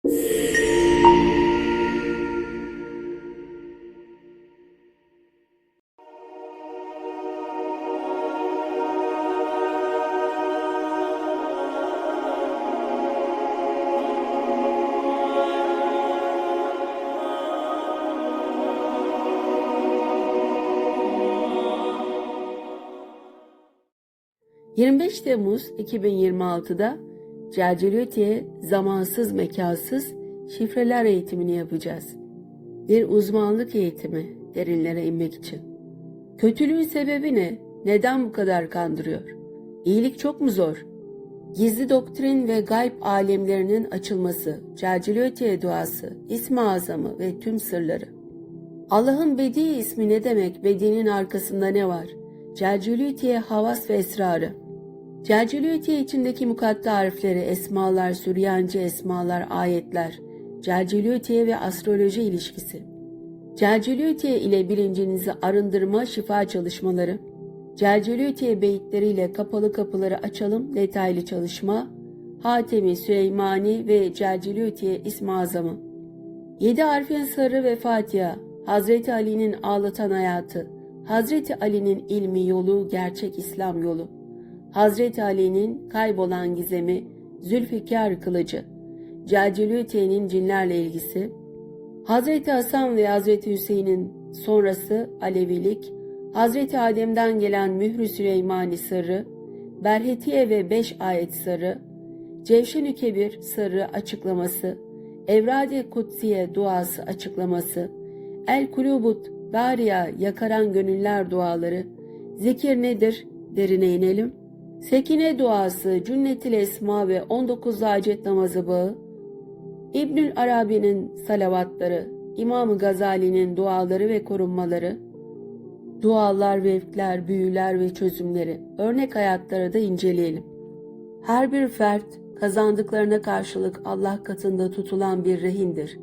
...25 Temmuz 2026'da Celcelutiye zamansız mekansız şifreler eğitimini yapacağız. Bir uzmanlık eğitimi derinlere inmek için. Kötülüğün sebebi ne? Neden bu kadar kandırıyor? İyilik çok mu zor? Gizli doktrin ve gayb alemlerinin açılması, Celcelutiye duası, İsmi Azamı ve tüm sırları. Allah'ın Bedi ismi ne demek? Bedi'nin arkasında ne var? Celcelutiye havas ve esrarı. Celcelutiye içindeki mukatta harfleri, esmalar, Süryanice esmalar, ayetler, Celcelutiye ve astroloji ilişkisi. Celcelutiye ile bilincinizi arındırma, şifa çalışmaları. Celcelutiye beyitleriyle kapalı kapıları açalım, detaylı çalışma. Hatemi, Süleymani ve Celcelutiye İsmi Azamı. 7 harfin sarı ve Fatiha, Hazreti Ali'nin ağlatan hayatı, Hazreti Ali'nin ilmi yolu, gerçek İslam yolu. Hazreti Ali'nin kaybolan gizemi, Zülfikar kılıcı, Celcelutiye'nin cinlerle ilgisi, Hazreti Hasan ve Hazreti Hüseyin'in sonrası Alevilik, Hazreti Adem'den gelen Mührü Süleymani sırrı, Berhetiye ve 5 ayet sırrı, Cevşen-ü Kebir sırrı açıklaması, Evrad-i Kutsiye duası açıklaması, El Kulubut Dariya yakaran gönüller duaları, zikir nedir? Derine inelim. Sekine duası, Cünnetil Esma ve 19 hacet namazı bağı, İbnül Arabi'nin salavatları, İmam-ı Gazali'nin duaları ve korunmaları, dualar, vevkler, büyüler ve çözümleri, örnek hayatları da inceleyelim. Her bir fert, kazandıklarına karşılık Allah katında tutulan bir rehindir.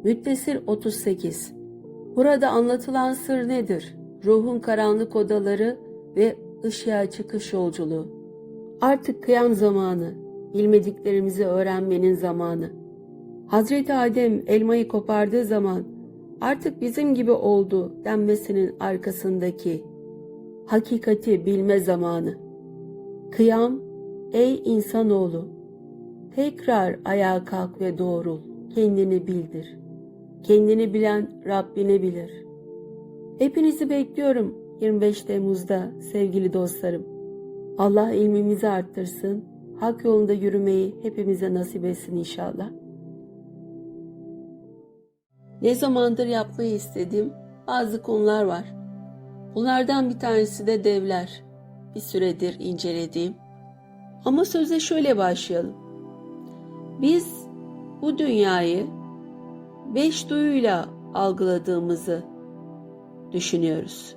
Müddessir 38. Burada anlatılan sır nedir? Ruhun karanlık odaları ve ışığa çıkış yolculuğu. Artık kıyam zamanı, bilmediklerimizi öğrenmenin zamanı. Hazreti Adem elmayı kopardığı zaman artık bizim gibi oldu denmesinin arkasındaki hakikati bilme zamanı. Kıyam, ey insanoğlu, tekrar ayağa kalk ve doğrul, kendini bildir. Kendini bilen Rabbini bilir. Hepinizi bekliyorum 25 Temmuz'da sevgili dostlarım. Allah ilmimizi arttırsın, hak yolunda yürümeyi hepimize nasip etsin inşallah. Ne zamandır yapmayı istediğim bazı konular var. Bunlardan bir tanesi de devler. Bir süredir incelediğim. Ama söze şöyle başlayalım. Biz bu dünyayı 5 duyuyla algıladığımızı düşünüyoruz.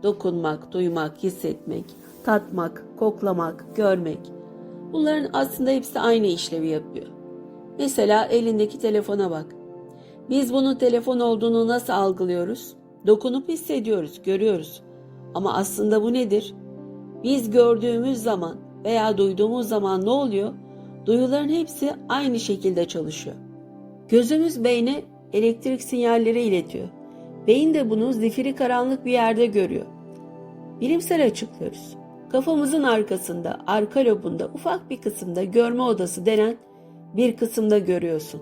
Dokunmak, duymak, hissetmek, tatmak, koklamak, görmek. Bunların aslında hepsi aynı işlevi yapıyor. Mesela elindeki telefona bak. Biz bunun telefon olduğunu nasıl algılıyoruz? Dokunup hissediyoruz, görüyoruz. Ama aslında bu nedir? Biz gördüğümüz zaman veya duyduğumuz zaman ne oluyor? Duyuların hepsi aynı şekilde çalışıyor. Gözümüz beyne elektrik sinyalleri iletiyor. Beyin de bunu zifiri karanlık bir yerde görüyor. Bilimsel açıklıyoruz. Kafamızın arkasında, arka lobunda ufak bir kısımda görme odası denen bir kısımda görüyorsun.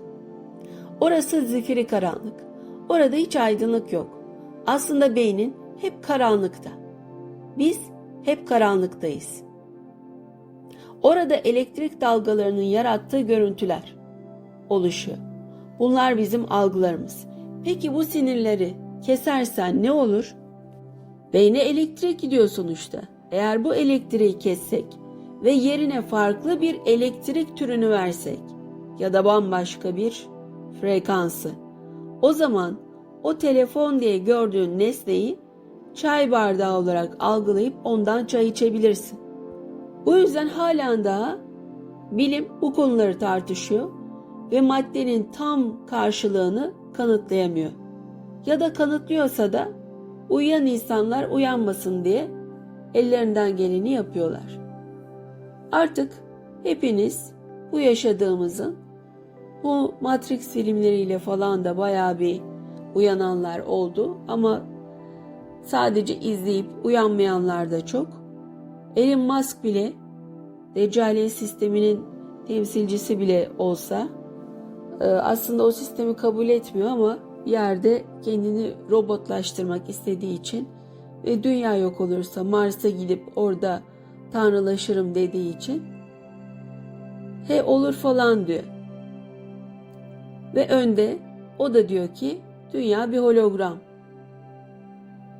Orası zifiri karanlık. Orada hiç aydınlık yok. Aslında beynin hep karanlıkta. Biz hep karanlıktayız. Orada elektrik dalgalarının yarattığı görüntüler oluşuyor. Bunlar bizim algılarımız. Peki bu sinirleri kesersen ne olur? Beyne elektrik gidiyor sonuçta. Eğer bu elektriği kessek ve yerine farklı bir elektrik türünü versek ya da bambaşka bir frekansı, o zaman o telefon diye gördüğün nesneyi çay bardağı olarak algılayıp ondan çay içebilirsin. Bu yüzden halen daha bilim bu konuları tartışıyor ve maddenin tam karşılığını kanıtlayamıyor. Ya da kanıtlıyorsa da uyuyan insanlar uyanmasın diye ellerinden geleni yapıyorlar. Artık hepiniz bu yaşadığımızın, Bu Matrix filmleriyle falan da bayağı bir uyananlar oldu ama sadece izleyip uyanmayanlar da çok. Elon Musk bile Deccali sisteminin temsilcisi bile olsa aslında o sistemi kabul etmiyor ama bir yerde kendini robotlaştırmak istediği için ve dünya yok olursa Mars'a gidip orada tanrılaşırım dediği için olur falan diyor. Ve önde o da diyor ki dünya bir hologram.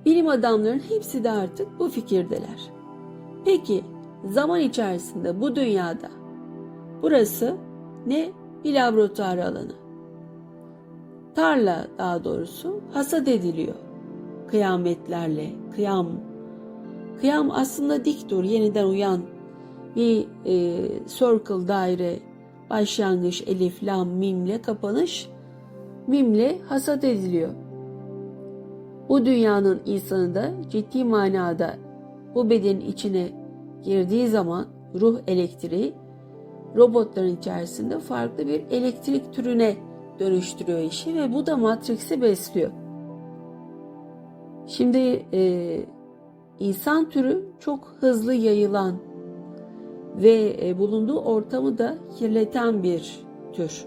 Bilim adamlarının hepsi de artık bu fikirdeler. Peki zaman içerisinde bu dünyada burası ne? Bir laboratuvar alanı. Tarla daha doğrusu hasat ediliyor. Kıyametlerle. Kıyam aslında dik dur, yeniden uyan. Bir circle daire, başlangıç elif, lam, mimle kapanış. Mimle hasat ediliyor. Bu dünyanın insanı da ciddi manada bu bedenin içine girdiği zaman ruh elektriği robotların içerisinde farklı bir elektrik türüne dönüştürüyor işi ve bu da Matrix'i besliyor. Şimdi insan türü çok hızlı yayılan ve bulunduğu ortamı da kirleten bir tür.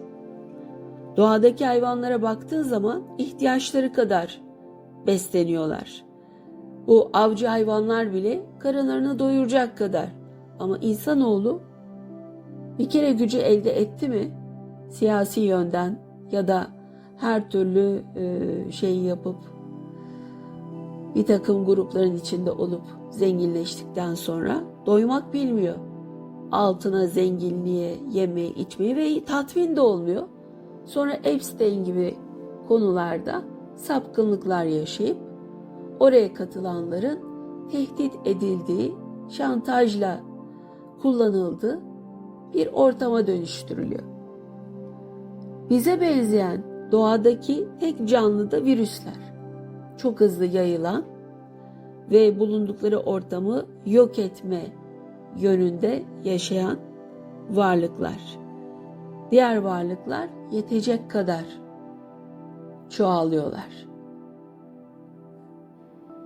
Doğadaki hayvanlara baktığın zaman ihtiyaçları kadar besleniyorlar. Bu avcı hayvanlar bile karınlarını doyuracak kadar. Ama insanoğlu bir kere gücü elde etti mi siyasi yönden ya da her türlü şey yapıp bir takım grupların içinde olup zenginleştikten sonra doymak bilmiyor. Altına, zenginliğe, yemeğe, içmeye ve tatmin de olmuyor. Sonra Epstein gibi konularda sapkınlıklar yaşayıp oraya katılanların tehdit edildiği, şantajla kullanıldığı bir ortama dönüştürülüyor. Bize benzeyen doğadaki tek canlı da virüsler. Çok hızlı yayılan ve bulundukları ortamı yok etme yönünde yaşayan varlıklar. Diğer varlıklar yetecek kadar çoğalıyorlar.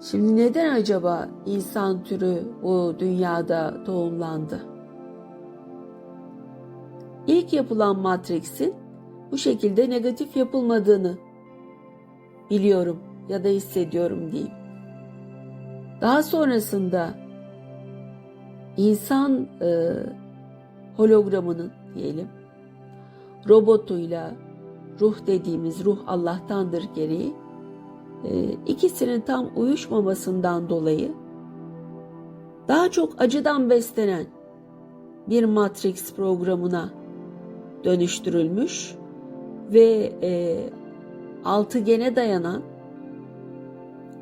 Şimdi neden acaba insan türü bu dünyada tohumlandı? İlk yapılan Matrix'in bu şekilde negatif yapılmadığını biliyorum ya da hissediyorum diyeyim. Daha sonrasında insan hologramının diyelim robotuyla ruh dediğimiz ruh Allah'tandır gereği ikisinin tam uyuşmamasından dolayı daha çok acıdan beslenen bir Matrix programına dönüştürülmüş ve altıgene dayanan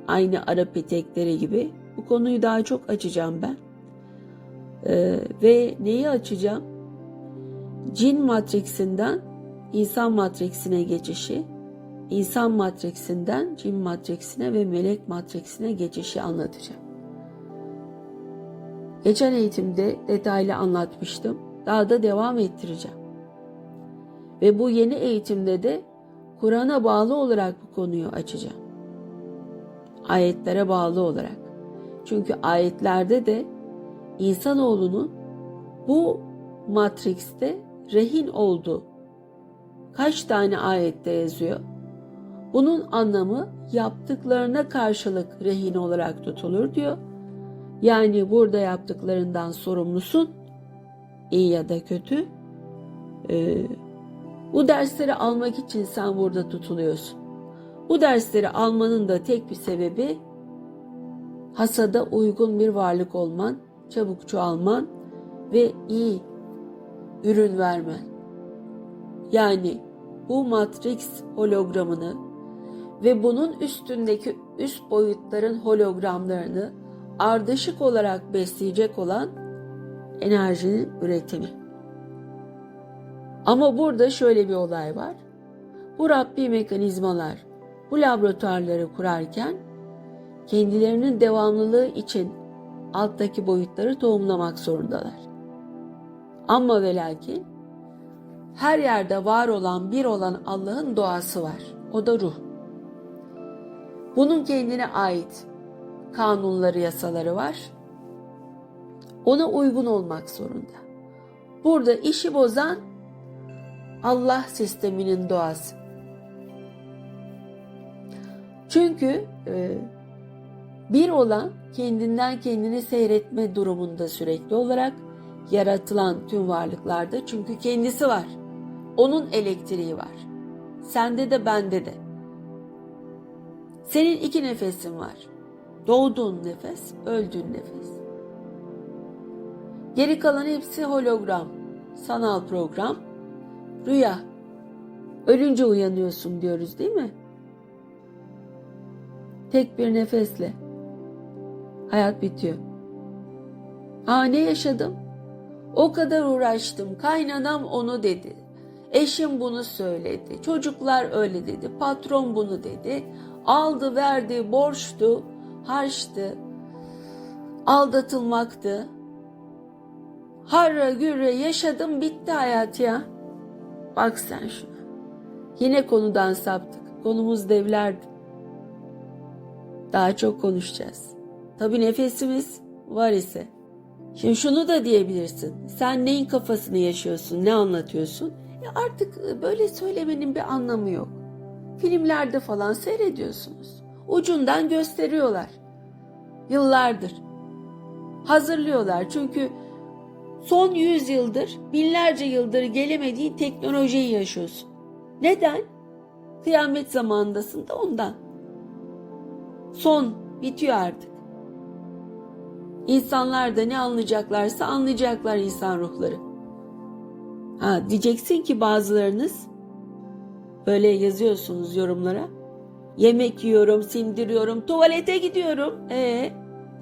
aynı Arap etekleri gibi bu konuyu daha çok açacağım ben. Ve neyi açacağım? Cin matriksinden insan matriksine geçişi, insan matriksinden cin matriksine ve melek matriksine geçişi anlatacağım. Geçen eğitimde detaylı anlatmıştım. Daha da devam ettireceğim. Ve bu yeni eğitimde de Kur'an'a bağlı olarak bu konuyu açacağım. Ayetlere bağlı olarak. Çünkü ayetlerde de insanoğlunun bu matrikste rehin olduğu kaç tane ayette yazıyor? Bunun anlamı yaptıklarına karşılık rehin olarak tutulur diyor. Yani burada yaptıklarından sorumlusun, iyi ya da kötü. Bu dersleri almak için sen burada tutuluyorsun. Bu dersleri almanın da tek bir sebebi hasada uygun bir varlık olman, çabuk çoğalman ve iyi ürün vermen. Yani bu Matrix hologramını ve bunun üstündeki üst boyutların hologramlarını ardışık olarak besleyecek olan enerjinin üretimi. Ama burada şöyle bir olay var. Bu Rabbi mekanizmalar bu laboratuvarları kurarken kendilerinin devamlılığı için alttaki boyutları tohumlamak zorundalar. Ama ve lakin her yerde var olan bir olan Allah'ın doğası var. O da ruh. Bunun kendine ait kanunları, yasaları var. Ona uygun olmak zorunda. Burada işi bozan Allah sisteminin doğası. Çünkü bir olan kendinden kendini seyretme durumunda sürekli olarak yaratılan tüm varlıklarda, çünkü kendisi var. Onun elektriği var. Sende de bende de. Senin 2 nefesin var. Doğduğun nefes, öldüğün nefes. Geri kalan hepsi hologram, sanal program, rüya. Ölünce uyanıyorsun diyoruz değil mi? Tek bir nefesle hayat bitiyor. Ne yaşadım? O kadar uğraştım. Kaynanam onu dedi. Eşim bunu söyledi. Çocuklar öyle dedi. Patron bunu dedi. Aldı verdi, borçtu, harçtı, aldatılmaktı. Harra gürre yaşadım, bitti hayat ya. Bak sen şuna. Yine konudan saptık. Konumuz devlerdi. Daha çok konuşacağız. Tabii nefesimiz var ise. Şimdi şunu da diyebilirsin. Sen neyin kafasını yaşıyorsun, ne anlatıyorsun? Artık böyle söylemenin bir anlamı yok. Filmlerde falan seyrediyorsunuz. Ucundan gösteriyorlar. Yıllardır. Hazırlıyorlar. Çünkü son 100 yıldır, binlerce yıldır gelemediği teknolojiyi yaşıyorsun. Neden? Kıyamet zamanındasın da ondan. Son bitiyor artık. İnsanlar da ne anlayacaklarsa anlayacaklar, insan ruhları. Diyeceksin ki bazılarınız böyle yazıyorsunuz yorumlara. Yemek yiyorum, sindiriyorum, tuvalete gidiyorum.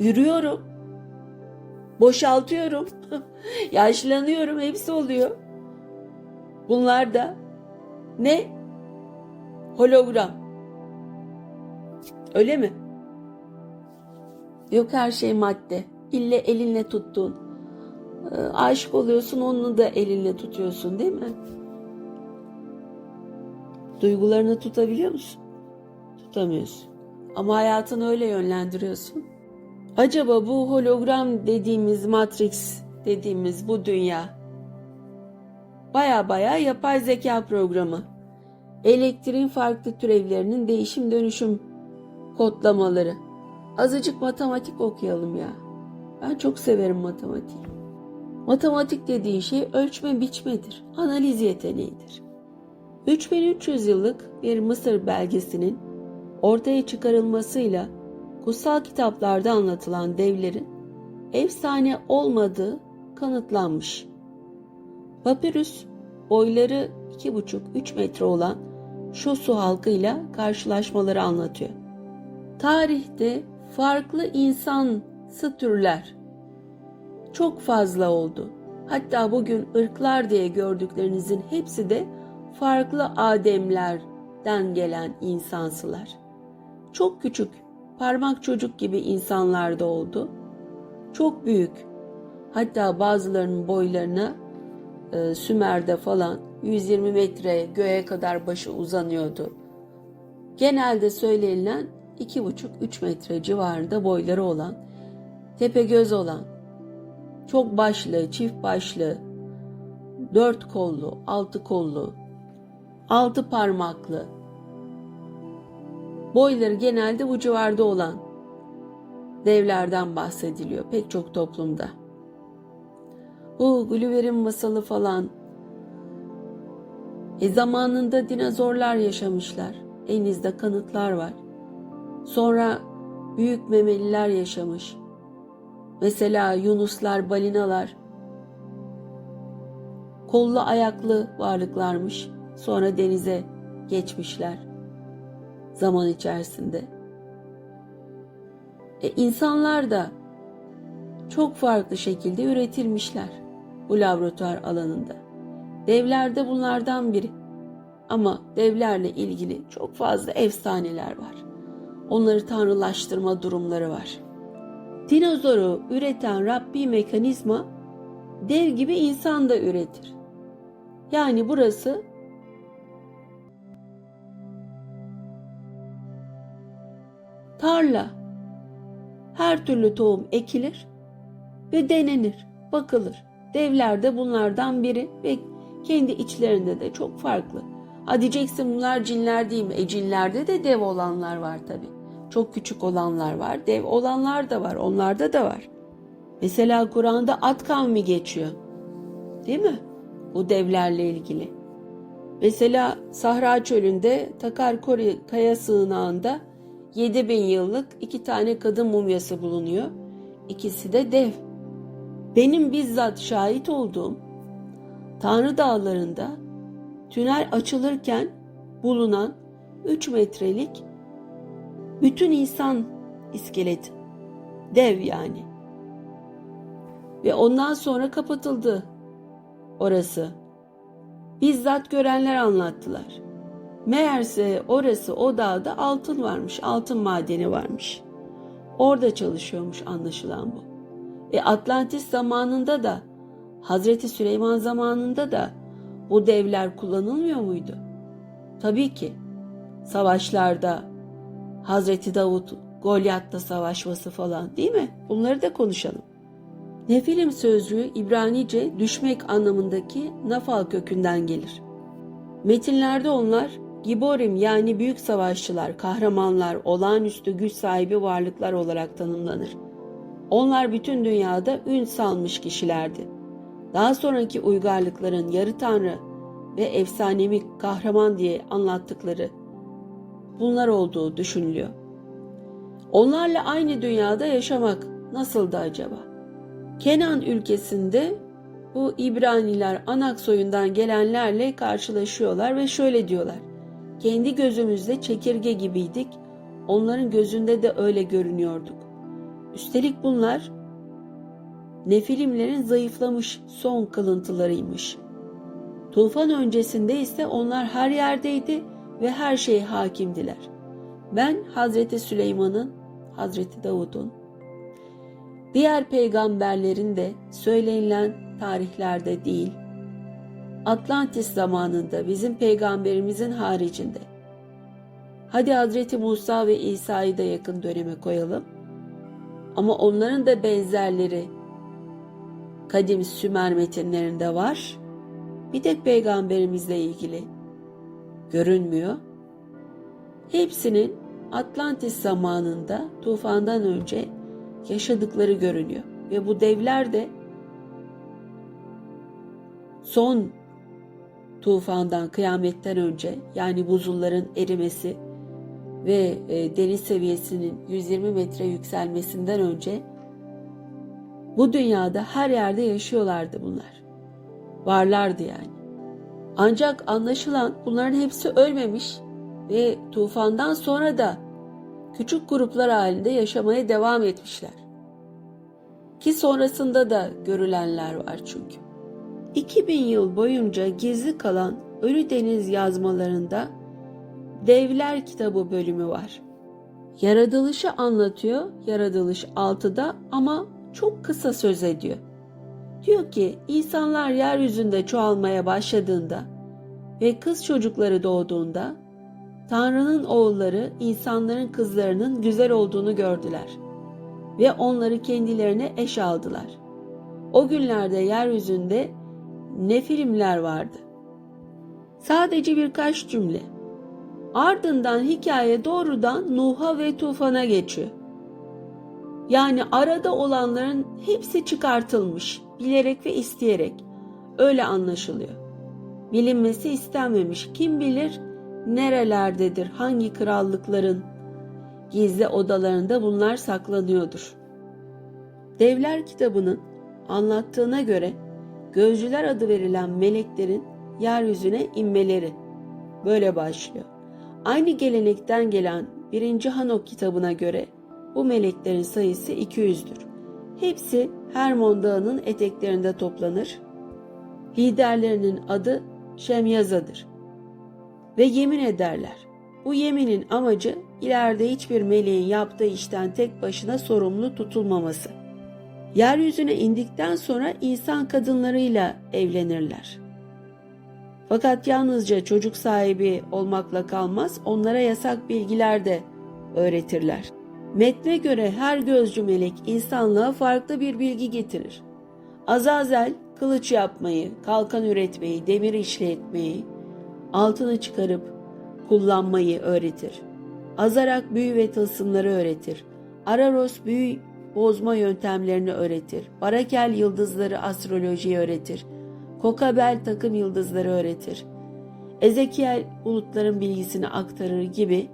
Yürüyorum. Boşaltıyorum. Yaşlanıyorum, hepsi oluyor. Bunlar da ne? Hologram. Öyle mi? Yok, her şey madde. İlle elinle tuttuğun. Aşık oluyorsun, onu da elinle tutuyorsun değil mi? Duygularını tutabiliyor musun? Tutamıyorsun. Ama hayatını öyle yönlendiriyorsun. Acaba bu hologram dediğimiz, Matrix dediğimiz bu dünya baya yapay zeka programı. Elektriğin farklı türevlerinin değişim dönüşüm kodlamaları. Azıcık matematik okuyalım ya. Ben çok severim matematiği. Matematik dediğin şey ölçme biçmedir. Analiz yeteneğidir. 3300 yıllık bir Mısır belgesinin ortaya çıkarılmasıyla kutsal kitaplarda anlatılan devlerin efsane olmadığı kanıtlanmış. Papyrus boyları 2,5-3 metre olan şu su halkıyla karşılaşmaları anlatıyor. Tarihte farklı insansı türler çok fazla oldu. Hatta bugün ırklar diye gördüklerinizin hepsi de farklı Ademlerden gelen insansılar. Çok küçük, parmak çocuk gibi insanlar da oldu. Çok büyük. Hatta bazılarının boylarına Sümer'de falan 120 metre göğe kadar başı uzanıyordu. Genelde söylenilen 2,5-3 metre civarında boyları olan, tepegöz olan, çok başlı, çift başlı, 4 kollu, 6 kollu, 6 parmaklı, boyları genelde bu civarda olan devlerden bahsediliyor pek çok toplumda. Bu Gulliver'in masalı falan. Zamanında dinozorlar yaşamışlar. Elinizde kanıtlar var. Sonra büyük memeliler yaşamış. Mesela yunuslar, balinalar. Kollu ayaklı varlıklarmış. Sonra denize geçmişler zaman içerisinde. İnsanlar da çok farklı şekilde üretilmişler bu laboratuvar alanında. Devler de bunlardan biri. Ama devlerle ilgili çok fazla efsaneler var. Onları tanrılaştırma durumları var. Dinozoru üreten Rabbi mekanizma dev gibi insan da üretir. Yani burası tarla. Her türlü tohum ekilir ve denenir, bakılır. Devler de bunlardan biri ve kendi içlerinde de çok farklı. Ha diyeceksin bunlar cinler değil mi? Cinlerde de dev olanlar var tabii. Çok küçük olanlar var, dev olanlar da var, onlarda da var. Mesela Kur'an'da at kavmi geçiyor. Değil mi? Bu devlerle ilgili. Mesela Sahra Çölü'nde Takarkori Kaya Sığınağı'nda 7000 yıllık 2 tane kadın mumyası bulunuyor. İkisi de dev. Benim bizzat şahit olduğum Tanrı Dağları'nda tünel açılırken bulunan 3 metrelik bütün insan iskeleti. Dev yani. Ve ondan sonra kapatıldı orası. Bizzat görenler anlattılar. Meğerse orası, o dağda altın varmış, altın madeni varmış. Orada çalışıyormuş anlaşılan bu. Atlantis zamanında da, Hazreti Süleyman zamanında da bu devler kullanılmıyor muydu? Tabii ki. Savaşlarda Hazreti Davut Golyat'la savaşması falan, değil mi? Bunları da konuşalım. Nefilim sözcüğü İbranice düşmek anlamındaki nafal kökünden gelir. Metinlerde onlar Giborim yani büyük savaşçılar, kahramanlar, olağanüstü güç sahibi varlıklar olarak tanımlanır. Onlar bütün dünyada ün salmış kişilerdi. Daha sonraki uygarlıkların yarı tanrı ve efsanevi kahraman diye anlattıkları bunlar olduğu düşünülüyor. Onlarla aynı dünyada yaşamak nasıldı acaba? Kenan ülkesinde bu İbraniler Anak soyundan gelenlerle karşılaşıyorlar ve şöyle diyorlar. Kendi gözümüzde çekirge gibiydik, onların gözünde de öyle görünüyorduk. Üstelik bunlar Nefilimlerin zayıflamış son kalıntılarıymış. Tufan öncesinde ise onlar her yerdeydi ve her şeye hakimdiler. Ben Hazreti Süleyman'ın, Hazreti Davud'un, diğer peygamberlerin de söylenilen tarihlerde değil, Atlantis zamanında bizim peygamberimizin haricinde. Hadi Hazreti Musa ve İsa'yı da yakın döneme koyalım. Ama onların da benzerleri kadim Sümer metinlerinde var. Bir tek peygamberimizle ilgili görünmüyor. Hepsinin Atlantis zamanında tufandan önce yaşadıkları görünüyor. Ve bu devler de son tufandan, kıyametten önce, yani buzulların erimesi ve deniz seviyesinin 120 metre yükselmesinden önce bu dünyada her yerde yaşıyorlardı bunlar. Varlardı yani. Ancak anlaşılan bunların hepsi ölmemiş ve tufandan sonra da küçük gruplar halinde yaşamaya devam etmişler. Ki sonrasında da görülenler var çünkü. 2000 yıl boyunca gizli kalan Ölü Deniz yazmalarında Devler Kitabı bölümü var. Yaratılışı anlatıyor, Yaratılış 6'da, ama çok kısa söz ediyor. Diyor ki insanlar yeryüzünde çoğalmaya başladığında ve kız çocukları doğduğunda Tanrı'nın oğulları insanların kızlarının güzel olduğunu gördüler ve onları kendilerine eş aldılar. O günlerde yeryüzünde Nefilimler vardı. Sadece birkaç cümle. Ardından hikaye doğrudan Nuh'a ve tufana geçiyor. Yani arada olanların hepsi çıkartılmış, bilerek ve isteyerek. Öyle anlaşılıyor. Bilinmesi istenmemiş. Kim bilir nerelerdedir, hangi krallıkların gizli odalarında bunlar saklanıyordur. Devler kitabının anlattığına göre gözcüler adı verilen meleklerin yeryüzüne inmeleri böyle başlıyor. Aynı gelenekten gelen 1. Hanok kitabına göre bu meleklerin sayısı 200'dür. Hepsi Hermon Dağı'nın eteklerinde toplanır. Liderlerinin adı Şemyaza'dır. Ve yemin ederler. Bu yeminin amacı ileride hiçbir meleğin yaptığı işten tek başına sorumlu tutulmaması. Yeryüzüne indikten sonra insan kadınlarıyla evlenirler. Fakat yalnızca çocuk sahibi olmakla kalmaz, onlara yasak bilgiler de öğretirler. Metne göre her gözcü melek insanlığa farklı bir bilgi getirir. Azazel, kılıç yapmayı, kalkan üretmeyi, demir işletmeyi, altını çıkarıp kullanmayı öğretir. Azarak büyü ve tılsımları öğretir. Araros büyü bozma yöntemlerini öğretir. Barakel yıldızları astrolojiyi öğretir. Kokabel takım yıldızları öğretir. Ezekiel bulutların bilgisini aktarır gibi.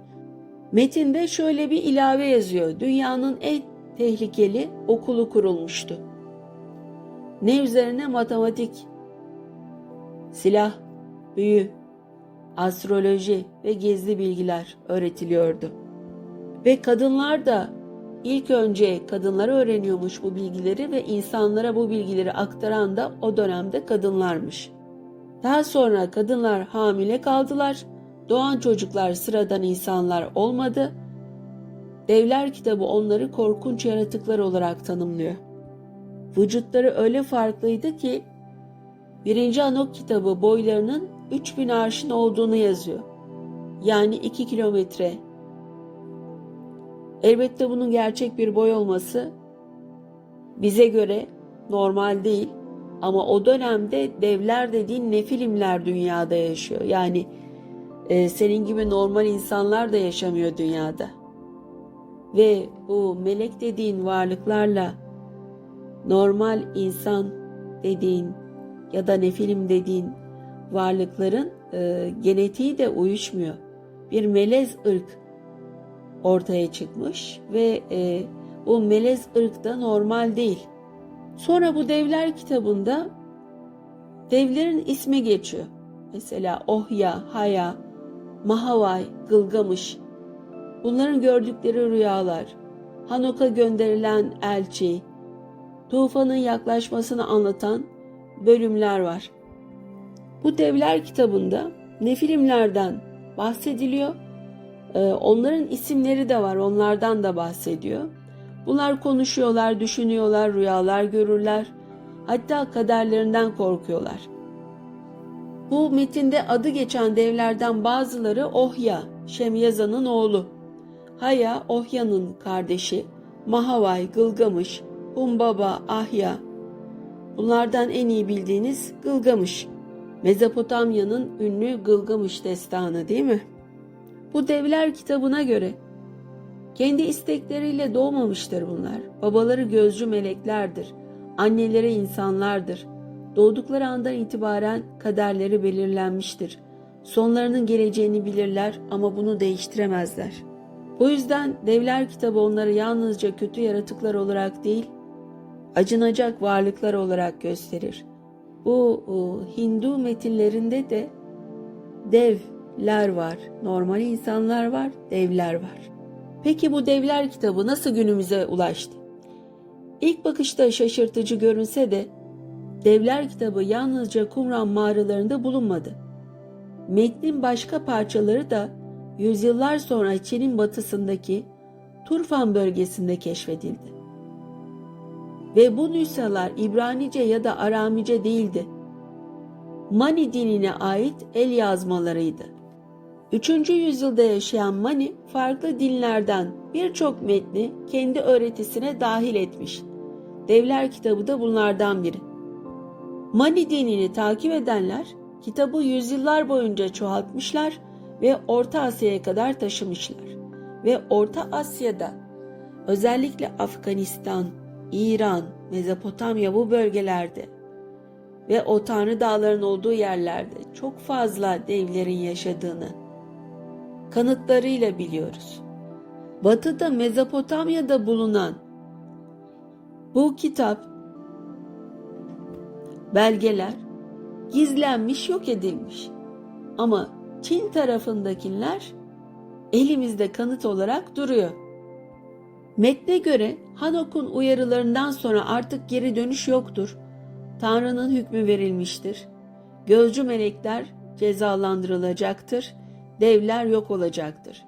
Metinde şöyle bir ilave yazıyor. Dünyanın en tehlikeli okulu kurulmuştu. Ne üzerine? Matematik, silah, büyü, astroloji ve gizli bilgiler öğretiliyordu. Ve kadınlar da ilk önce kadınlar öğreniyormuş bu bilgileri ve insanlara bu bilgileri aktaran da o dönemde kadınlarmış. Daha sonra kadınlar hamile kaldılar. Doğan çocuklar sıradan insanlar olmadı. Devler kitabı onları korkunç yaratıklar olarak tanımlıyor. Vücutları öyle farklıydı ki 1. Anok kitabı boylarının 3000 arşın olduğunu yazıyor. Yani 2 kilometre. Elbette bunun gerçek bir boy olması bize göre normal değil. Ama o dönemde devler dediğin nefilimler dünyada yaşıyor. Yani senin gibi normal insanlar da yaşamıyor dünyada. Ve bu melek dediğin varlıklarla normal insan dediğin ya da nefilim dediğin varlıkların genetiği de uyuşmuyor. Bir melez ırk ortaya çıkmış ve bu melez ırk da normal değil. Sonra bu devler kitabında devlerin ismi geçiyor. Mesela Ohya, Haya, Mahavay, Gılgamış. Bunların gördükleri rüyalar, Hanok'a gönderilen elçi, tufanın yaklaşmasını anlatan bölümler var. Bu devler kitabında nefilimlerden bahsediliyor. Onların isimleri de var, onlardan da bahsediyor. Bunlar konuşuyorlar, düşünüyorlar, rüyalar görürler. Hatta kaderlerinden korkuyorlar. Bu metinde adı geçen devlerden bazıları Ohya, Şemyaza'nın oğlu. Haya, Ohya'nın kardeşi. Mahavay, Gılgamış, Humbaba, Ahya. Bunlardan en iyi bildiğiniz Gılgamış. Mezopotamya'nın ünlü Gılgamış destanı değil mi? Bu devler kitabına göre kendi istekleriyle doğmamıştır bunlar. Babaları gözcü meleklerdir. Anneleri insanlardır. Doğdukları andan itibaren kaderleri belirlenmiştir. Sonlarının geleceğini bilirler ama bunu değiştiremezler. Bu yüzden devler kitabı onları yalnızca kötü yaratıklar olarak değil, acınacak varlıklar olarak gösterir. Bu Hindu metinlerinde de devler var, normal insanlar var, devler var. Peki bu devler kitabı nasıl günümüze ulaştı? İlk bakışta şaşırtıcı görünse de devler kitabı yalnızca Qumran mağaralarında bulunmadı. Metnin başka parçaları da yüzyıllar sonra Çin'in batısındaki Turfan bölgesinde keşfedildi. Ve bu nüshalar İbranice ya da Aramice değildi. Mani dinine ait el yazmalarıydı. 3. yüzyılda yaşayan Mani farklı dinlerden birçok metni kendi öğretisine dahil etmiş. Devler kitabı da bunlardan biri. Mani dinini takip edenler kitabı yüzyıllar boyunca çoğaltmışlar ve Orta Asya'ya kadar taşımışlar. Ve Orta Asya'da özellikle Afganistan, İran, Mezopotamya bu bölgelerde ve o Tanrı Dağları'nın olduğu yerlerde çok fazla devlerin yaşadığını kanıtlarıyla biliyoruz. Batı'da Mezopotamya'da bulunan bu kitap, belgeler gizlenmiş, yok edilmiş. Ama Çin tarafındakiler elimizde kanıt olarak duruyor. Metne göre Hanok'un uyarılarından sonra artık geri dönüş yoktur. Tanrı'nın hükmü verilmiştir. Gözcü melekler cezalandırılacaktır. Devler yok olacaktır.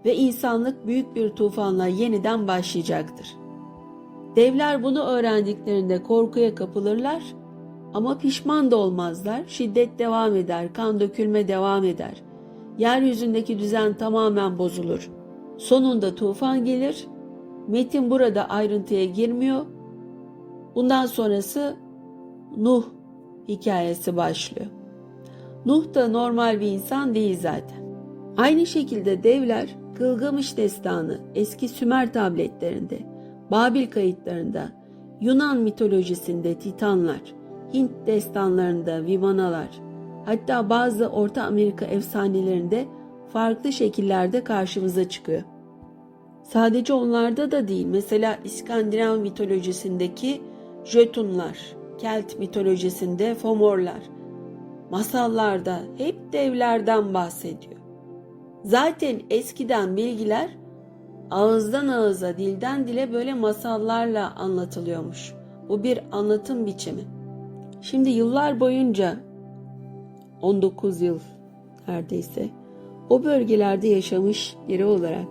Ve insanlık büyük bir tufanla yeniden başlayacaktır. Devler bunu öğrendiklerinde korkuya kapılırlar Ama pişman da olmazlar. Şiddet devam eder, kan dökülme devam eder. Yeryüzündeki düzen tamamen bozulur. Sonunda tufan gelir. Metin burada ayrıntıya girmiyor. Bundan sonrası Nuh hikayesi başlıyor. Nuh da normal bir insan değil zaten. Aynı şekilde devler Gılgamış destanı eski Sümer tabletlerinde, Babil kayıtlarında, Yunan mitolojisinde Titanlar, Hint destanlarında Vimanalar, hatta bazı Orta Amerika efsanelerinde farklı şekillerde karşımıza çıkıyor. Sadece onlarda da değil, mesela İskandinav mitolojisindeki Jötunlar, Kelt mitolojisinde Fomorlar, masallarda hep devlerden bahsediyor. Zaten eskiden bilgiler ağızdan ağıza, dilden dile böyle masallarla anlatılıyormuş. Bu bir anlatım biçimi. Şimdi yıllar boyunca 19 yıl neredeyse o bölgelerde yaşamış biri olarak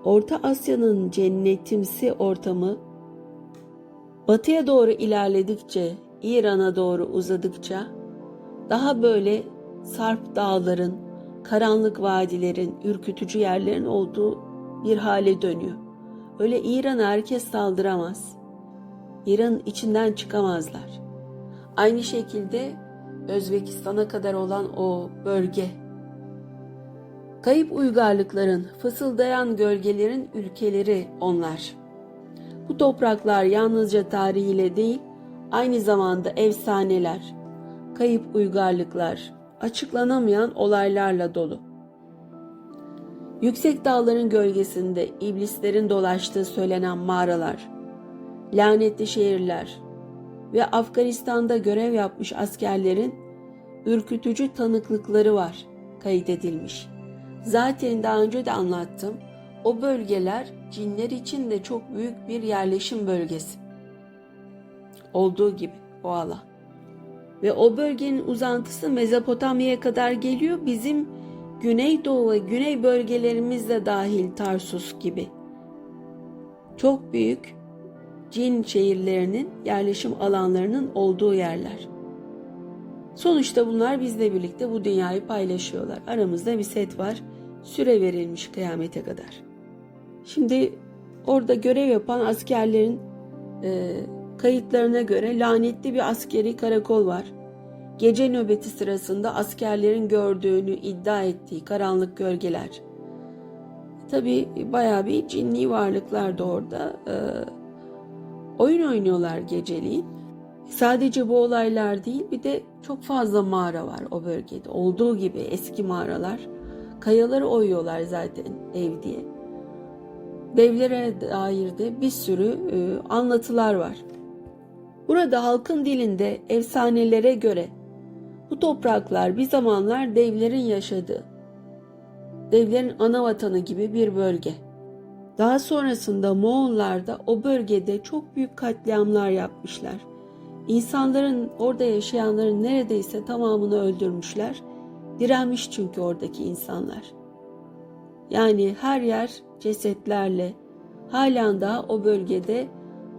Orta Asya'nın cennetimsi ortamı batıya doğru ilerledikçe, İran'a doğru uzadıkça daha böyle sarp dağların, karanlık vadilerin, ürkütücü yerlerin olduğu bir hale dönüyor. Öyle İran'a herkes saldıramaz. İran'ın içinden çıkamazlar. Aynı şekilde Özbekistan'a kadar olan o bölge. Kayıp uygarlıkların, fısıldayan gölgelerin ülkeleri onlar. Bu topraklar yalnızca tarihiyle değil, aynı zamanda efsaneler, kayıp uygarlıklar, açıklanamayan olaylarla dolu. Yüksek dağların gölgesinde iblislerin dolaştığı söylenen mağaralar, lanetli şehirler ve Afganistan'da görev yapmış askerlerin ürkütücü tanıklıkları var kaydedilmiş. Zaten daha önce de anlattım. O bölgeler cinler için de çok büyük bir yerleşim bölgesi. Olduğu gibi o alan. Ve o bölgenin uzantısı Mezopotamya'ya kadar geliyor. Bizim Güneydoğu ve Güney bölgelerimiz de dahil Tarsus gibi. Çok büyük cin şehirlerinin, yerleşim alanlarının olduğu yerler. Sonuçta bunlar bizle birlikte bu dünyayı paylaşıyorlar. Aramızda bir set var. Süre verilmiş kıyamete kadar. Şimdi orada görev yapan askerlerin kayıtlarına göre lanetli bir askeri karakol var. Gece nöbeti sırasında askerlerin gördüğünü iddia ettiği karanlık gölgeler. Tabii bayağı bir cinni varlıklar da orada oyun oynuyorlar geceliğin. Sadece bu olaylar değil, bir de çok fazla mağara var o bölgede. Olduğu gibi eski mağaralar. Kayaları oyuyorlar zaten ev diye. Devlere dair de bir sürü anlatılar var. Burada halkın dilinde efsanelere göre bu topraklar bir zamanlar devlerin yaşadığı, devlerin ana vatanı gibi bir bölge. Daha sonrasında Moğollar da o bölgede çok büyük katliamlar yapmışlar. İnsanların, orada yaşayanların neredeyse tamamını öldürmüşler. Direnmiş çünkü oradaki insanlar. Yani her yer cesetlerle, halen daha o bölgede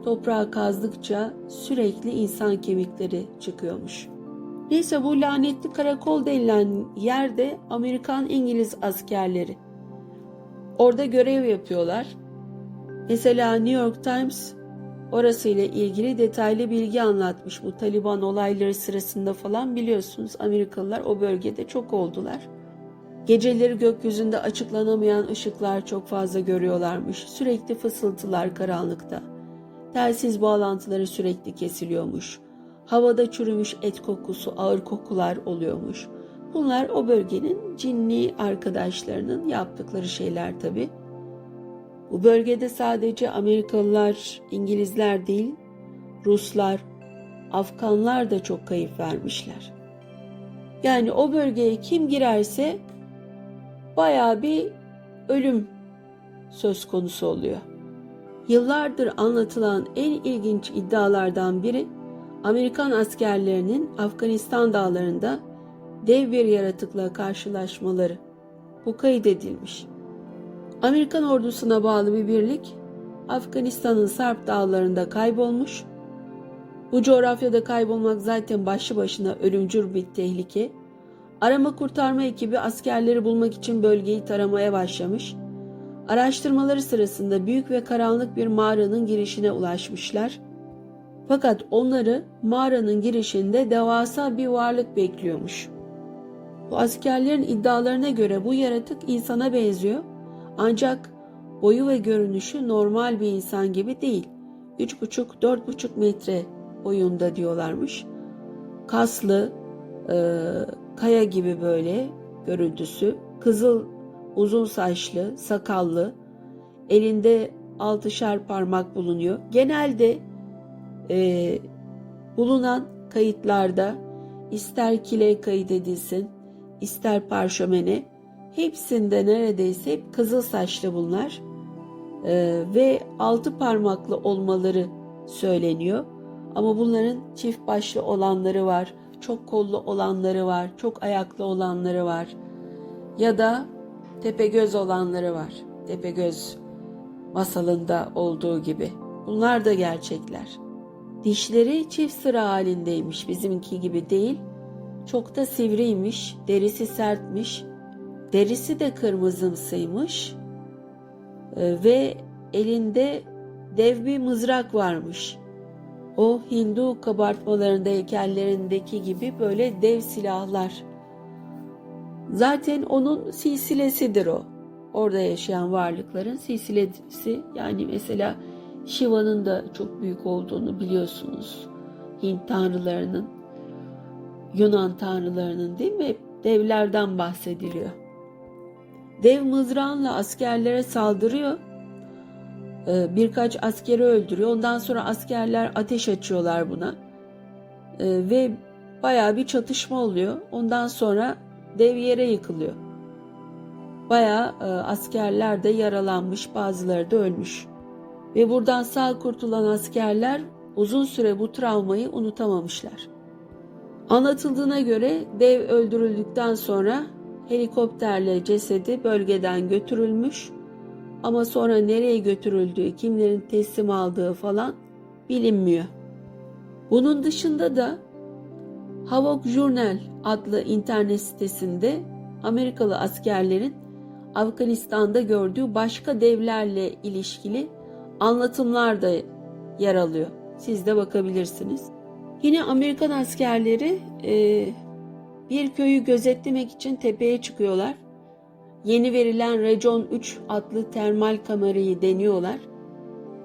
toprağı kazdıkça sürekli insan kemikleri çıkıyormuş. Neyse, bu lanetli karakol denilen yerde Amerikan-İngiliz askerleri. Orada görev yapıyorlar. Mesela New York Times orasıyla ilgili detaylı bilgi anlatmış. Bu Taliban olayları sırasında falan biliyorsunuz Amerikalılar o bölgede çok oldular. Geceleri gökyüzünde açıklanamayan ışıklar çok fazla görüyorlarmış. Sürekli fısıltılar karanlıkta. Telsiz bağlantıları sürekli kesiliyormuş. Havada çürümüş et kokusu, ağır kokular oluyormuş. Bunlar o bölgenin cinli arkadaşlarının yaptıkları şeyler tabii. Bu bölgede sadece Amerikalılar, İngilizler değil, Ruslar, Afganlar da çok kayıp vermişler. Yani o bölgeye kim girerse bayağı bir ölüm söz konusu oluyor. Yıllardır anlatılan en ilginç iddialardan biri, Amerikan askerlerinin Afganistan dağlarında dev bir yaratıkla karşılaşmaları. Bu kaydedilmiş. Amerikan ordusuna bağlı bir birlik Afganistan'ın Sarp dağlarında kaybolmuş Bu coğrafyada kaybolmak zaten başlı başına ölümcül bir tehlike. Arama kurtarma ekibi askerleri bulmak için bölgeyi taramaya başlamış. Araştırmaları sırasında büyük ve karanlık bir mağaranın girişine ulaşmışlar. Fakat onları mağaranın girişinde devasa bir varlık bekliyormuş. Bu askerlerin iddialarına göre bu yaratık insana benziyor. Ancak boyu ve görünüşü normal bir insan gibi değil. 3,5-4,5 metre boyunda diyorlarmış. Kaslı, kaya gibi böyle görüntüsü. Kızıl, uzun saçlı, sakallı. Elinde 6'şer parmak bulunuyor. Genelde bulunan kayıtlarda ister kile kaydedilsin, ister parşömene, hepsinde neredeyse hep kızıl saçlı bunlar ve 6 parmaklı olmaları söyleniyor. Ama bunların çift başlı olanları var, çok kollu olanları var, çok ayaklı olanları var ya da tepegöz olanları var. Tepegöz masalında olduğu gibi. Bunlar da gerçekler. Dişleri çift sıra halindeymiş, bizimki gibi değil. Çok da sivriymiş, derisi sertmiş, derisi de kırmızımsıymış ve elinde dev bir mızrak varmış. O Hindu kabartmalarında, heykellerindeki gibi böyle dev silahlar. Zaten onun silsilesidir o. Orada yaşayan varlıkların silsilesi. Yani mesela Shiva'nın da çok büyük olduğunu biliyorsunuz. Hint tanrılarının, Yunan tanrılarının, değil mi? Devlerden bahsediliyor. Dev mızrağınla askerlere saldırıyor. Birkaç askeri öldürüyor. Ondan sonra askerler ateş açıyorlar buna. Ve bayağı bir çatışma oluyor. Ondan sonra dev yere yıkılıyor. Bayağı askerler de yaralanmış, bazıları da ölmüş. Ve buradan sağ kurtulan askerler uzun süre bu travmayı unutamamışlar. Anlatıldığına göre dev öldürüldükten sonra helikopterle cesedi bölgeden götürülmüş. Ama sonra nereye götürüldüğü, kimlerin teslim aldığı falan bilinmiyor. Bunun dışında da Havok Journal adlı internet sitesinde Amerikalı askerlerin Afganistan'da gördüğü başka devlerle ilişkili anlatımlar da yer alıyor. Siz de bakabilirsiniz. Yine Amerikan askerleri bir köyü gözetlemek için tepeye çıkıyorlar. Yeni verilen Region 3 adlı termal kamerayı deniyorlar.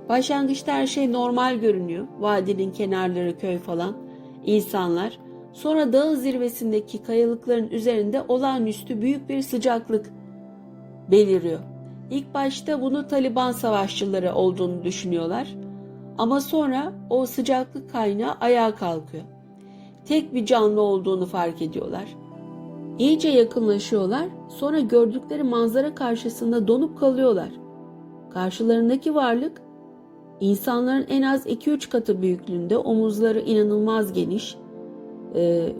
Başlangıçta her şey normal görünüyor. Vadinin kenarları, köy falan, insanlar. Sonra dağın zirvesindeki kayalıkların üzerinde olağanüstü büyük bir sıcaklık beliriyor. İlk başta bunu Taliban savaşçıları olduğunu düşünüyorlar. Ama sonra o sıcaklık kaynağı ayağa kalkıyor. Tek bir canlı olduğunu fark ediyorlar. İyice yakınlaşıyorlar. Sonra gördükleri manzara karşısında donup kalıyorlar. Karşılarındaki varlık insanların en az 2-3 katı büyüklüğünde, omuzları inanılmaz geniş,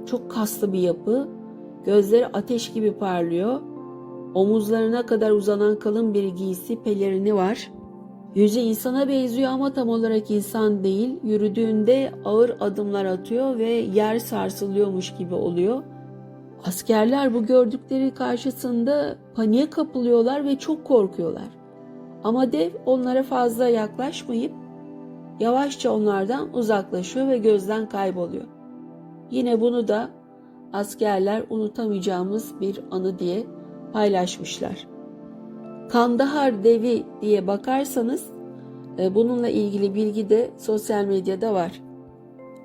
çok kaslı bir yapı, gözleri ateş gibi parlıyor, omuzlarına kadar uzanan kalın bir giysi, pelerini var. Yüzü insana benziyor ama tam olarak insan değil. Yürüdüğünde ağır adımlar atıyor ve yer sarsılıyormuş gibi oluyor. Askerler bu gördükleri karşısında paniğe kapılıyorlar ve çok korkuyorlar. Ama dev onlara fazla yaklaşmayıp yavaşça onlardan uzaklaşıyor ve gözden kayboluyor. Yine bunu da askerler unutamayacağımız bir anı diye paylaşmışlar. Kandahar devi diye bakarsanız bununla ilgili bilgi de sosyal medyada var.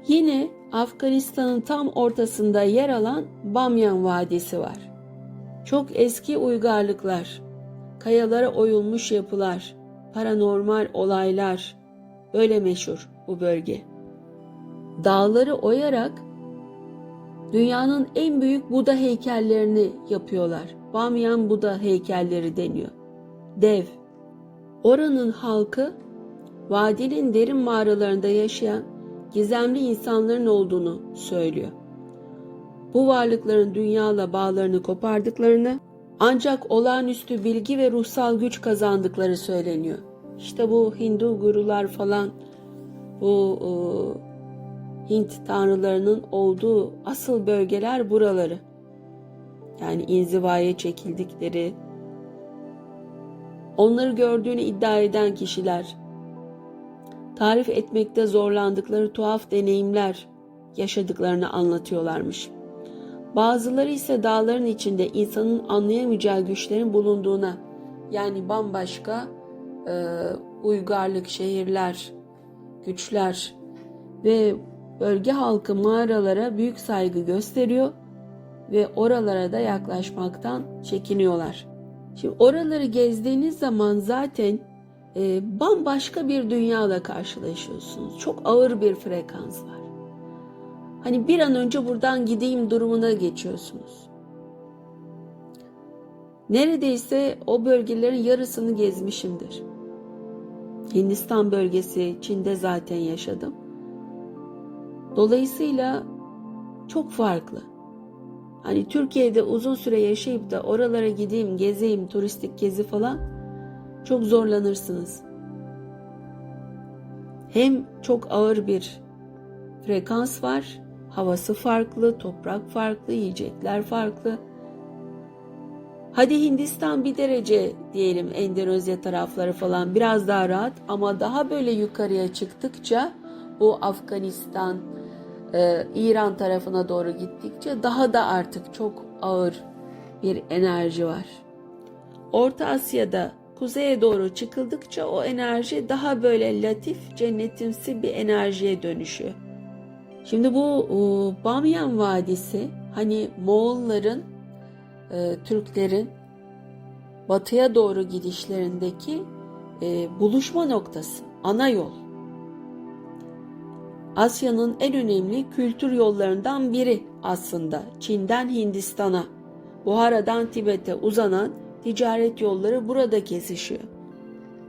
Yine Afganistan'ın tam ortasında yer alan Bamyan Vadisi var. Çok eski uygarlıklar, kayalara oyulmuş yapılar, paranormal olaylar, böyle meşhur bu bölge. Dağları oyarak dünyanın en büyük Buda heykellerini yapıyorlar. Bamyan Buda heykelleri deniyor. Dev. Oranın halkı vadinin derin mağaralarında yaşayan gizemli insanların olduğunu söylüyor. Bu varlıkların dünyayla bağlarını kopardıklarını, ancak olağanüstü bilgi ve ruhsal güç kazandıkları söyleniyor. İşte bu Hindu gurular falan, bu Hint tanrılarının olduğu asıl bölgeler buraları. Yani inzivaya çekildikleri, onları gördüğünü iddia eden kişiler, tarif etmekte zorlandıkları tuhaf deneyimler yaşadıklarını anlatıyorlarmış. Bazıları ise dağların içinde insanın anlayamayacağı güçlerin bulunduğuna, yani bambaşka uygarlık, şehirler, güçler ve bölge halkı mağaralara büyük saygı gösteriyor ve oralara da yaklaşmaktan çekiniyorlar. Şimdi oraları gezdiğiniz zaman zaten bambaşka bir dünyayla karşılaşıyorsunuz. Çok ağır bir frekans var. Hani bir an önce buradan gideyim durumuna geçiyorsunuz. Neredeyse o bölgelerin yarısını gezmişimdir. Hindistan bölgesi, Çin'de zaten yaşadım. Dolayısıyla çok farklı. Hani Türkiye'de uzun süre yaşayıp da oralara gideyim, gezeyim, turistik gezi falan çok zorlanırsınız. Hem çok ağır bir frekans var, havası farklı, toprak farklı, yiyecekler farklı. Hadi Hindistan bir derece diyelim, Endonezya tarafları falan biraz daha rahat ama daha böyle yukarıya çıktıkça o Afganistan, İran tarafına doğru gittikçe daha da artık çok ağır bir enerji var. Orta Asya'da kuzeye doğru çıkıldıkça o enerji daha böyle latif, cennetimsi bir enerjiye dönüşüyor. Şimdi bu Bamyan Vadisi hani Moğolların, Türklerin batıya doğru gidişlerindeki buluşma noktası, ana yol. Asya'nın en önemli kültür yollarından biri aslında. Çin'den Hindistan'a, Buhara'dan Tibet'e uzanan ticaret yolları burada kesişiyor.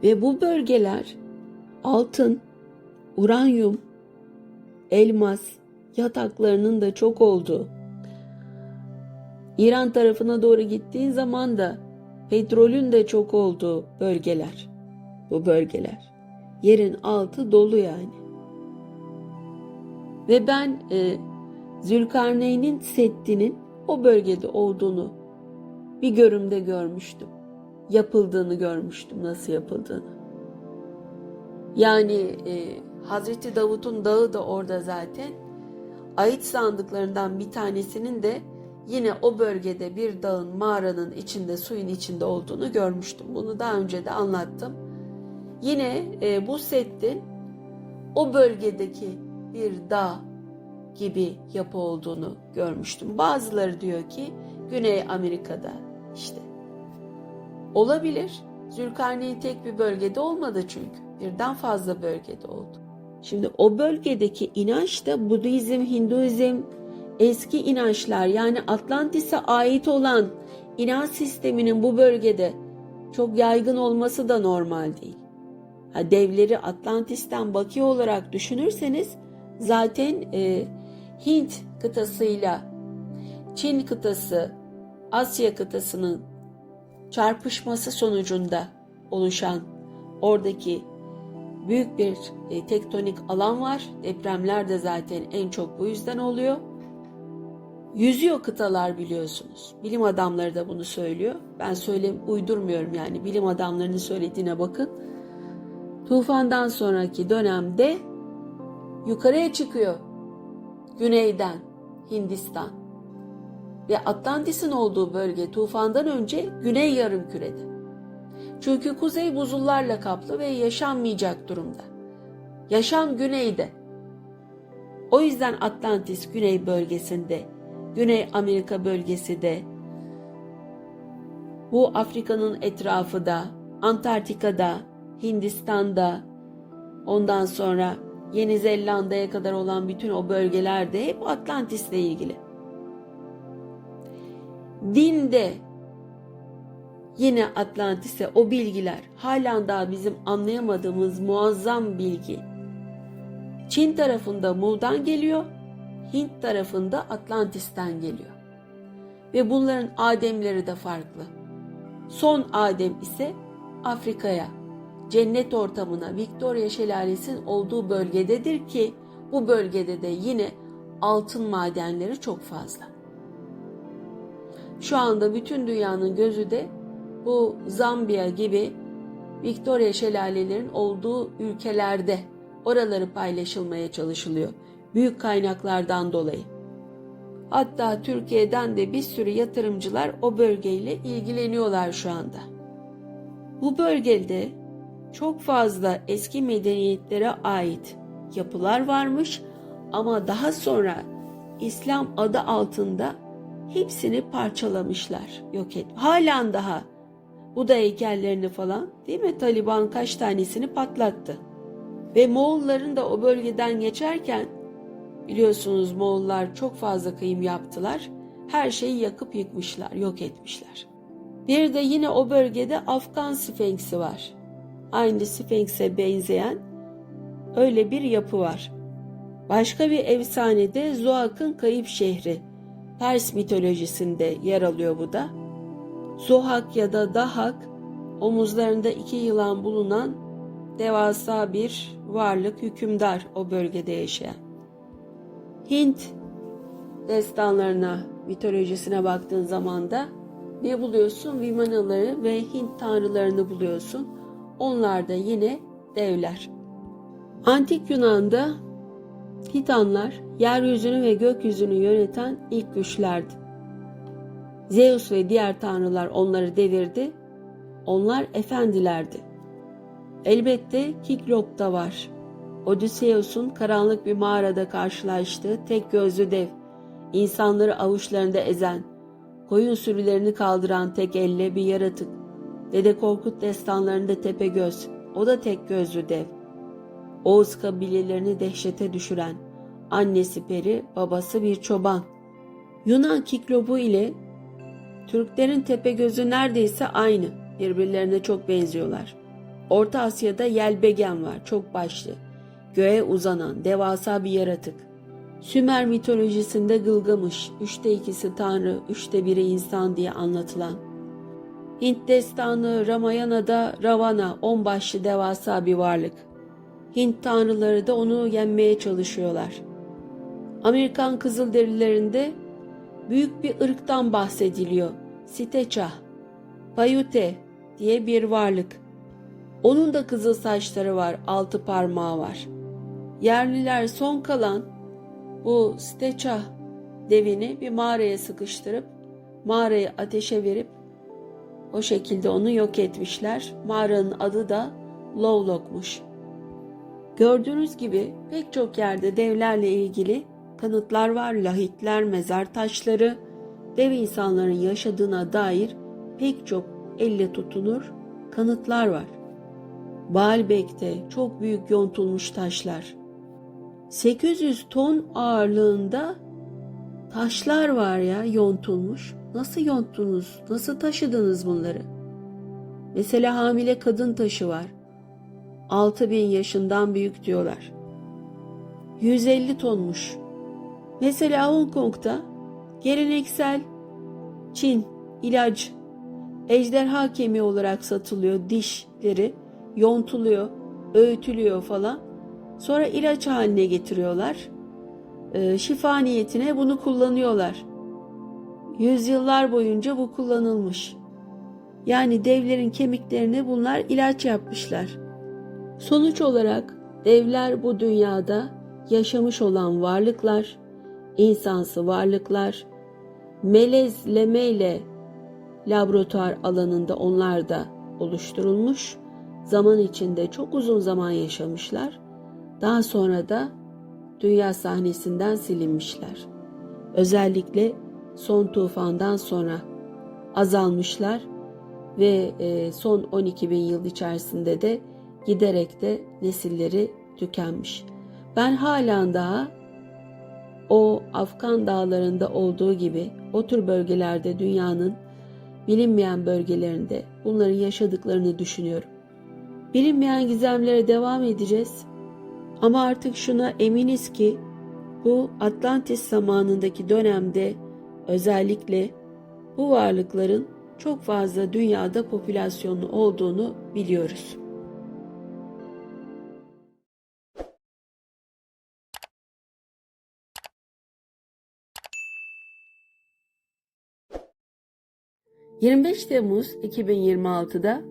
Ve bu bölgeler altın, uranyum, elmas yataklarının da çok olduğu. İran tarafına doğru gittiğin zaman da petrolün de çok olduğu bölgeler. Bu bölgeler. Yerin altı dolu yani. Ve ben Zülkarneyn'in Seddi'nin o bölgede olduğunu bir görümde görmüştüm. Yapıldığını görmüştüm, nasıl yapıldığını. Yani Hazreti Davut'un dağı da orada zaten. Ait sandıklarından bir tanesinin de yine o bölgede bir dağın, mağaranın içinde, suyun içinde olduğunu görmüştüm. Bunu daha önce de anlattım. Yine bu Seddin o bölgedeki bir dağ gibi yapı olduğunu görmüştüm. Bazıları diyor ki Güney Amerika'da işte. Olabilir. Zülkarneyn tek bir bölgede olmadı çünkü. Birden fazla bölgede oldu. Şimdi o bölgedeki inanç da Budizm, Hinduizm, eski inançlar, yani Atlantis'e ait olan inanç sisteminin bu bölgede çok yaygın olması da normal değil. Devleri Atlantis'ten bakıyor olarak düşünürseniz zaten Hint kıtasıyla Çin kıtası, Asya kıtasının çarpışması sonucunda oluşan oradaki büyük bir tektonik alan var. Depremler de zaten en çok bu yüzden oluyor. Yüzüyor kıtalar, biliyorsunuz. Bilim adamları da bunu söylüyor. Ben uydurmuyorum yani. Bilim adamlarının söylediğine bakın. Tufandan sonraki dönemde yukarıya çıkıyor. Güneyden Hindistan. Ve Atlantis'in olduğu bölge tufandan önce Güney Yarımküre'de. Çünkü kuzey buzullarla kaplı ve yaşanmayacak durumda. Yaşam güneyde. O yüzden Atlantis güney bölgesinde, Güney Amerika bölgesi de, bu Afrika'nın etrafı da, Antarktika'da, Hindistan'da, ondan sonra Yeni Zelanda'ya kadar olan bütün o bölgelerde hep Atlantis'le ilgili. Dinde yine Atlantis'e o bilgiler, halen daha bizim anlayamadığımız muazzam bilgi. Çin tarafında Mu'dan geliyor, Hint tarafında Atlantis'ten geliyor. Ve bunların Ademleri de farklı. Son Adem ise Afrika'ya, cennet ortamına, Victoria Şelalesi'nin olduğu bölgededir ki Bu bölgede de yine altın madenleri çok fazla. Şu anda bütün dünyanın gözü de bu Zambiya gibi Victoria şelalelerinin olduğu ülkelerde, oraları paylaşılmaya çalışılıyor. Büyük kaynaklardan dolayı. Hatta Türkiye'den de bir sürü yatırımcılar o bölgeyle ilgileniyorlar şu anda. Bu bölgede çok fazla eski medeniyetlere ait yapılar varmış ama daha sonra İslam adı altında hepsini parçalamışlar, yok et. Halen daha Buda heykellerini falan, değil mi? Taliban kaç tanesini patlattı. Ve Moğolların da o bölgeden geçerken, biliyorsunuz Moğollar çok fazla kıyım yaptılar. Her şeyi yakıp yıkmışlar, yok etmişler. Bir de yine o bölgede Afgan Sfenksi var. Aynı Sfenks'e benzeyen öyle bir yapı var. Başka bir efsanede Zoak'ın kayıp şehri. Pers mitolojisinde yer alıyor bu da. Zohak ya da Dahak, omuzlarında 2 yılan bulunan devasa bir varlık, hükümdar o bölgede yaşayan. Hint destanlarına, mitolojisine baktığın zaman da ne buluyorsun? Vimanaları ve Hint tanrılarını buluyorsun. Onlar da yine devler. Antik Yunan'da Titanlar yeryüzünü ve gökyüzünü yöneten ilk güçlerdi. Zeus ve diğer tanrılar onları devirdi. Onlar efendilerdi. Elbette Kiklop da var. Odysseus'un karanlık bir mağarada karşılaştığı tek gözlü dev, insanları avuçlarında ezen, koyun sürülerini kaldıran tek elle bir yaratık. Dede Korkut destanlarında Tepegöz, o da tek gözlü dev. Oğuz kabilelerini dehşete düşüren, annesi peri, babası bir çoban. Yunan Kiklop'u ile Türklerin Tepegöz'ü neredeyse aynı, birbirlerine çok benziyorlar. Orta Asya'da Yelbegen var, çok başlı, göğe uzanan, devasa bir yaratık. Sümer mitolojisinde Gılgamış, 3'te 2'si tanrı, 3'te 1'i insan diye anlatılan. Hint destanı Ramayana'da Ravana, 10 başlı devasa bir varlık. Hint tanrıları da onu yenmeye çalışıyorlar. Amerikan Kızılderililerinde büyük bir ırktan bahsediliyor. Siteça, Paiute diye bir varlık. Onun da kızıl saçları var, 6 parmağı var. Yerliler son kalan bu Siteça devini bir mağaraya sıkıştırıp, mağarayı ateşe verip o şekilde onu yok etmişler. Mağaranın adı da Lovlok'muş. Gördüğünüz gibi pek çok yerde devlerle ilgili kanıtlar var. Lahitler, mezar taşları, dev insanların yaşadığına dair pek çok elle tutulur kanıtlar var. Baalbek'te çok büyük yontulmuş taşlar. 800 ton ağırlığında taşlar var ya, yontulmuş. Nasıl yonttunuz? Nasıl taşıdınız bunları? Mesela hamile kadın taşı var. 6000 yaşından büyük diyorlar. 150 tonmuş. Mesela Hong Kong'da geleneksel Çin ilaç ejderha kemiği olarak satılıyor. Dişleri yontuluyor, öğütülüyor falan. Sonra ilaç haline getiriyorlar. Şifa niyetine bunu kullanıyorlar. Yüzyıllar boyunca bu kullanılmış. Yani devlerin kemiklerine bunlar ilaç yapmışlar. Sonuç olarak devler bu dünyada yaşamış olan varlıklar, insansı varlıklar, melezlemeyle laboratuvar alanında onlar da oluşturulmuş, zaman içinde çok uzun zaman yaşamışlar, daha sonra da dünya sahnesinden silinmişler. Özellikle son tufandan sonra azalmışlar ve son 12.000 yıl içerisinde de giderek de nesilleri tükenmiş. Ben halen daha o Afgan dağlarında olduğu gibi o tür bölgelerde, dünyanın bilinmeyen bölgelerinde bunların yaşadıklarını düşünüyorum. Bilinmeyen gizemlere devam edeceğiz. Ama artık şuna eminiz ki bu Atlantis zamanındaki dönemde özellikle bu varlıkların çok fazla dünyada popülasyonu olduğunu biliyoruz. 25 Temmuz 2026'da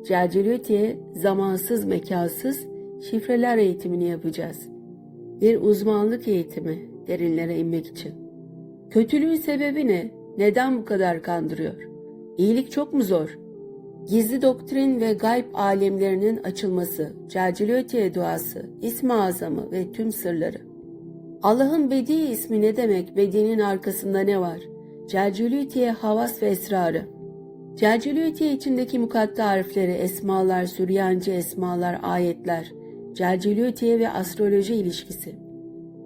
Celceliyeti'ye zamansız mekansız şifreler eğitimini yapacağız. Bir uzmanlık eğitimi derinlere inmek için. Kötülüğün sebebi ne? Neden bu kadar kandırıyor? İyilik çok mu zor? Gizli doktrin ve gayb alemlerinin açılması, Celceliyeti'ye duası, İsmi Azamı ve tüm sırları. Allah'ın Bedi ismi ne demek? Bedi'nin arkasında ne var? Celceliyeti'ye havas ve esrarı. Celceliyeti'ye içindeki mukatta harfleri, esmalar, Süryanice esmalar, ayetler, Celceliyeti'ye ve astroloji ilişkisi.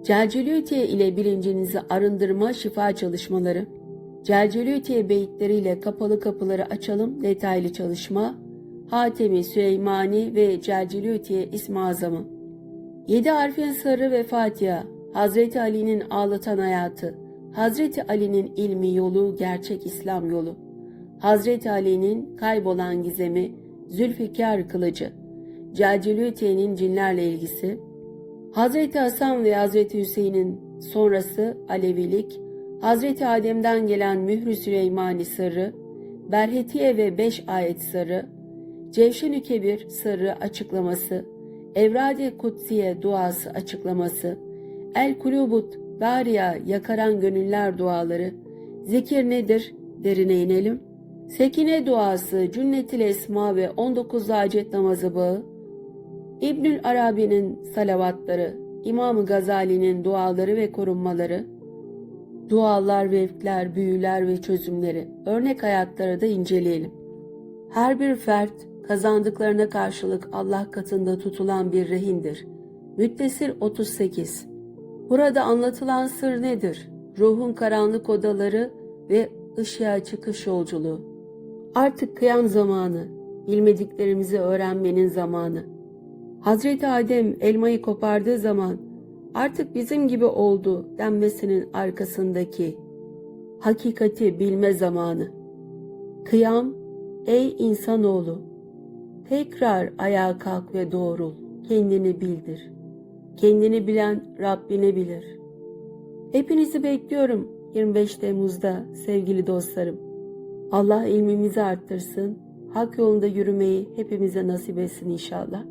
Celceliyeti'ye ile bilincinizi arındırma şifa çalışmaları. Celceliyeti'ye beyitleriyle kapalı kapıları açalım detaylı çalışma. Hatemi Süleymani ve Celceliyeti'ye İsmi Azamı. 7 harfin sırrı ve Fatiha. Hazreti Ali'nin ağlatan hayatı. Hazreti Ali'nin ilmi yolu, gerçek İslam yolu. Hazreti Ali'nin kaybolan gizemi, Zülfikar kılıcı. Celceliyeti'nin cinlerle ilgisi. Hazreti Hasan ve Hazreti Hüseyin'in sonrası Alevilik. Hazreti Adem'den gelen Mührü Süleymani sırrı. Berhetiye ve 5 ayet sırrı. Cevşen-ü Kebir sırrı açıklaması. Evrad-i Kutsiye duası açıklaması. El Kulubut Dariya yakaran gönüller duaları. Zikir nedir? Derine inelim. Sekine duası, Cünnetil Esma ve 19 hacet namazı bağı. İbnül Arabi'nin salavatları, İmam-ı Gazali'nin duaları ve korunmaları. Dualar, vevkler, büyüler ve çözümleri, örnek hayatları da inceleyelim. Her bir fert kazandıklarına karşılık Allah katında tutulan bir rehindir. Müddessir 38. Burada anlatılan sır nedir? Ruhun karanlık odaları ve ışığa çıkış yolculuğu. Artık kıyam zamanı, bilmediklerimizi öğrenmenin zamanı. Hazreti Adem elmayı kopardığı zaman artık bizim gibi oldu denmesinin arkasındaki hakikati bilme zamanı. Kıyam, ey insanoğlu, tekrar ayağa kalk ve doğrul, kendini bildir. Kendini bilen Rabbini bilir. Hepinizi bekliyorum 25 Temmuz'da sevgili dostlarım. Allah ilmimizi arttırsın, hak yolunda yürümeyi hepimize nasip etsin inşallah.